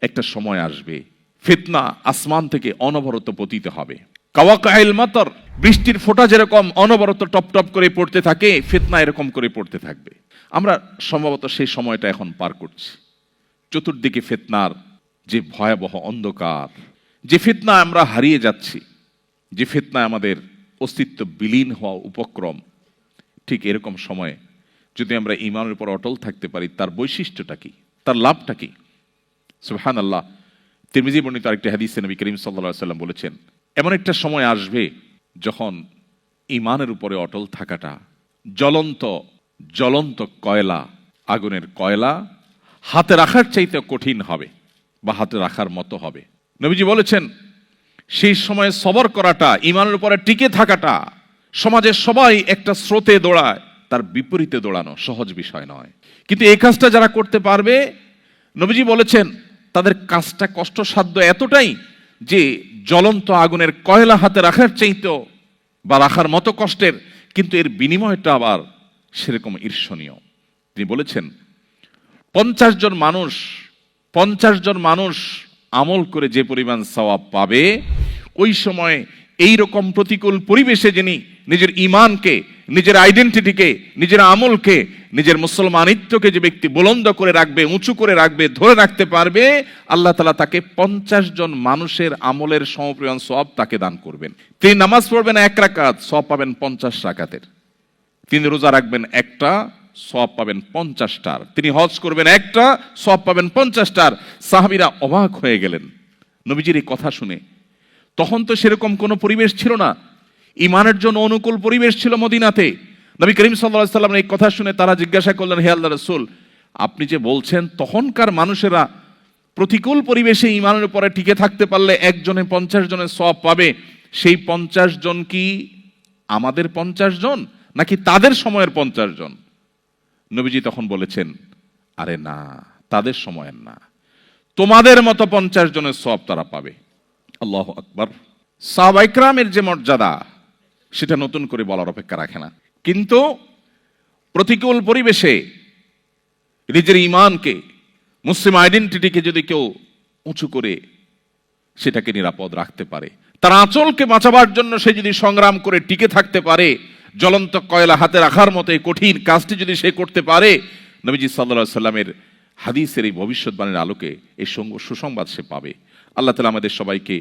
একটা সময় আসবে ফিতনা আসমান থেকে অনবরত পতিত হবে। কাওয়াকাইল মাতর, বৃষ্টির ফোঁটা যেরকম অনবরত টপ টপ করে পড়তে থাকে, ফিতনা এরকম করে পড়তে থাকবে। আমরা সম্ভবত সেই সময়টা এখন পার করছি। চতুর্দিকে ফিতনার যে ভয়াবহ অন্ধকার, যে ফিতনা আমরা হারিয়ে যাচ্ছি, যে ফিতনায় আমাদের অস্তিত্ব বিলীন হওয়া উপক্রম, ঠিক এরকম সময়ে যদি আমরা ঈমানের উপর অটল থাকতে পারি, তার বৈশিষ্ট্যটা কি, তার লাভটা কি? সুবহানাল্লাহ। তিরমিজি বর্ণিত আরেকটি হাদিসে নবী করিম সাল্লাল্লাহু আলাইহি ওয়াসাল্লাম বলেছেন, এমন একটা সময় আসবে যখন ঈমানের উপরে অটল থাকাটা জ্বলন্ত জ্বলন্ত কয়লা, আগুনের কয়লা হাতে রাখার চাইতে কঠিন হবে বা হাতে রাখার মতো হবে। নবীজি বলেছেন, সেই সময় সবর করাটা, ঈমানের উপরে টিকে থাকাটা, সমাজের সবাই একটা স্রোতে দৌড়ায়, তার বিপরীতে দৌড়ানো সহজ বিষয় নয়। কিন্তু এই কাজটা যারা করতে পারবে, নবীজি বলেছেন তাদের কাজটা কষ্টসাধ্য এতটাই যে জ্বলন্ত আগুনের কয়লা হাতে রাখার চাইতেও বা রাখার মতো কষ্টের, কিন্তু এর বিনিময়টা আবার সেরকম ঈর্ষণীয়। তিনি বলেছেন 50 জন মানুষ আমল করে যে পরিমাণ সওয়াব পাবে, ওই সময় এই রকম প্রতিকূল পরিবেশে যিনি নিজের ঈমানকে, নিজের আইডেন্টিটিকে, নিজের আমলকে, নিজের মুসলমানিত্বকে যে ব্যক্তি বুলন্দ করে রাখবে, উঁচু করে রাখবে, ধরে রাখতে পারবে, আল্লাহ তাআলা তাকে 50 জন মানুষের আমলের সমপরিমাণ সওয়াব তাকে দান করবেন। তিনি নামাজ পড়বেন 1 রাকাত, সওয়াব পাবেন 50 রাকাতের। তিনি রোজা রাখবেন একটা, সওয়াব পাবেন 50টার। তিনি হজ করবেন একটা, সওয়াব পাবেন 50টার। সাহাবীরা অবাক হয়ে গেলেন নবীজির এই কথা শুনে। তখন তো সেরকম কোনো পরিবেশ ছিল না, ঈমানের জন্য অনুকূল পরিবেশ ছিল মদিনাতে। নবী করিম সাল্লাল্লাহু আলাইহি ওয়াসাল্লাম এই কথা শুনে তারা জিজ্ঞাসা করলেন, হে আল্লাহর রাসূল, আপনি যে বলছেন তখনকার মানুষেরা প্রতিকূল পরিবেশে ঈমানের উপরে টিকে থাকতে পারলে একজনে 50 জনের সওয়াব পাবে, সেই 50 জন কি আমাদের 50 জন নাকি তাদের সময়ের 50 জন? নবীজি তখন বলেছেন, আরে না, তাদের সময়ের না, তোমাদের মতো 50 জনের সওয়াব তারা পাবে। আল্লাহু আকবার। সাহাবায়ে কেরামের যে মর্যাদা, সেটা নতুন করে বলার অপেক্ষা রাখে না। কিন্তু প্রতিকূল পরিবেশে নিজের ঈমানকে, মুসলিম আইডেন্টিটিকে যদি কেউ উঁচু করে সেটাকে নিরাপদ রাখতে পারে, তার আঁচলকে বাঁচাবার জন্য সে যদি সংগ্রাম করে টিকে থাকতে পারে, জ্বলন্ত কয়লা হাতে রাখার মতো এই কঠিন কাজটি যদি সে করতে পারে, নবীজি সাল্লাল্লাহু আলাইহি সাল্লামের হাদিসের এই ভবিষ্যৎবাণীর আলোকে এই সুসংবাদ সে পাবে। আল্লাহ তাআলা আমাদের সবাইকে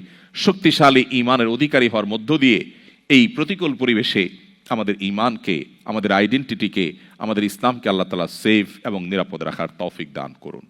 শক্তিশালী ঈমানের অধিকারী হওয়ার মধ্য দিয়ে এই প্রতিকূল পরিবেশে আমাদের ঈমানকে, আমাদের আইডেন্টিটিকে, আমাদের ইসলামকে আল্লাহ তাআলা সেফ এবং নিরাপদ রাখার তৌফিক দান করুন।